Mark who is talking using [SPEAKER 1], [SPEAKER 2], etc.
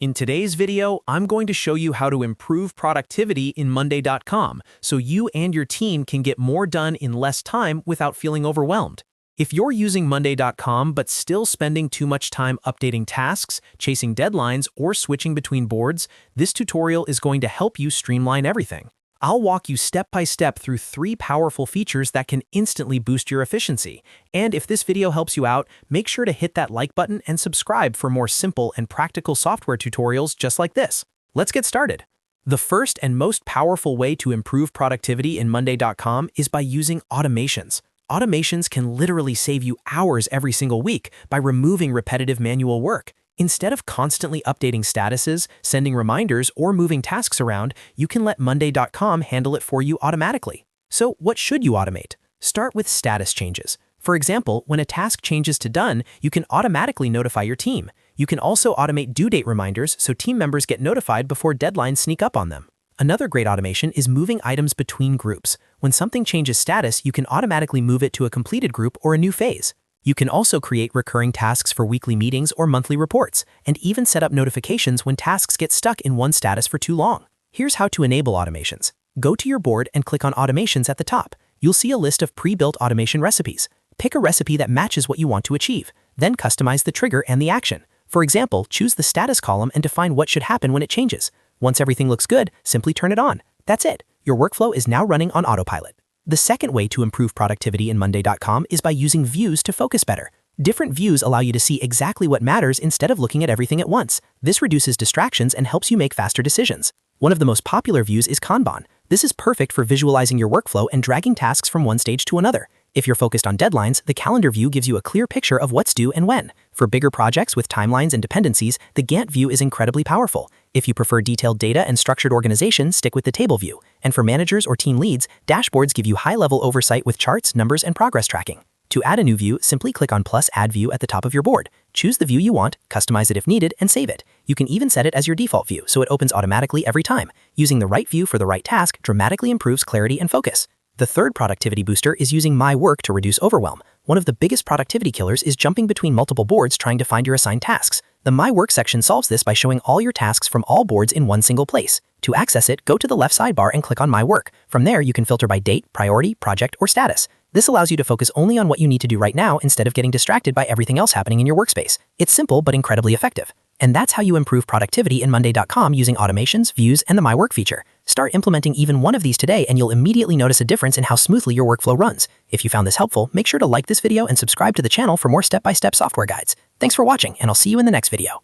[SPEAKER 1] In today's video, I'm going to show you how to improve productivity in Monday.com so you and your team can get more done in less time without feeling overwhelmed. If you're using Monday.com but still spending too much time updating tasks, chasing deadlines, or switching between boards, this tutorial is going to help you streamline everything. I'll walk you step by step through 3 powerful features that can instantly boost your efficiency. And if this video helps you out, make sure to hit that like button and subscribe for more simple and practical software tutorials just like this. Let's get started. The first and most powerful way to improve productivity in Monday.com is by using automations. Automations can literally save you hours every single week by removing repetitive manual work. Instead of constantly updating statuses, sending reminders, or moving tasks around, you can let Monday.com handle it for you automatically. So what should you automate? Start with status changes. For example, when a task changes to done, you can automatically notify your team. You can also automate due date reminders so team members get notified before deadlines sneak up on them. Another great automation is moving items between groups. When something changes status, you can automatically move it to a completed group or a new phase. You can also create recurring tasks for weekly meetings or monthly reports, and even set up notifications when tasks get stuck in one status for too long. Here's how to enable automations. Go to your board and click on Automations at the top. You'll see a list of pre-built automation recipes. Pick a recipe that matches what you want to achieve. Then customize the trigger and the action. For example, choose the status column and define what should happen when it changes. Once everything looks good, simply turn it on. That's it. Your workflow is now running on autopilot. The second way to improve productivity in Monday.com is by using views to focus better. Different views allow you to see exactly what matters instead of looking at everything at once. This reduces distractions and helps you make faster decisions. One of the most popular views is Kanban. This is perfect for visualizing your workflow and dragging tasks from one stage to another. If you're focused on deadlines, the calendar view gives you a clear picture of what's due and when. For bigger projects with timelines and dependencies, the Gantt view is incredibly powerful. If you prefer detailed data and structured organization, stick with the table view. And for managers or team leads, dashboards give you high-level oversight with charts, numbers, and progress tracking. To add a new view, simply click on plus Add View at the top of your board. Choose the view you want, customize it if needed, and save it. You can even set it as your default view so it opens automatically every time. Using the right view for the right task dramatically improves clarity and focus. The third productivity booster is using My Work to reduce overwhelm. One of the biggest productivity killers is jumping between multiple boards trying to find your assigned tasks. The My Work section solves this by showing all your tasks from all boards in one single place. To access it, go to the left sidebar and click on My Work. From there, you can filter by date, priority, project, or status. This allows you to focus only on what you need to do right now instead of getting distracted by everything else happening in your workspace. It's simple but incredibly effective. And that's how you improve productivity in Monday.com using automations, views, and the My Work feature. Start implementing even one of these today and you'll immediately notice a difference in how smoothly your workflow runs. If you found this helpful, make sure to like this video and subscribe to the channel for more step-by-step software guides. Thanks for watching, and I'll see you in the next video.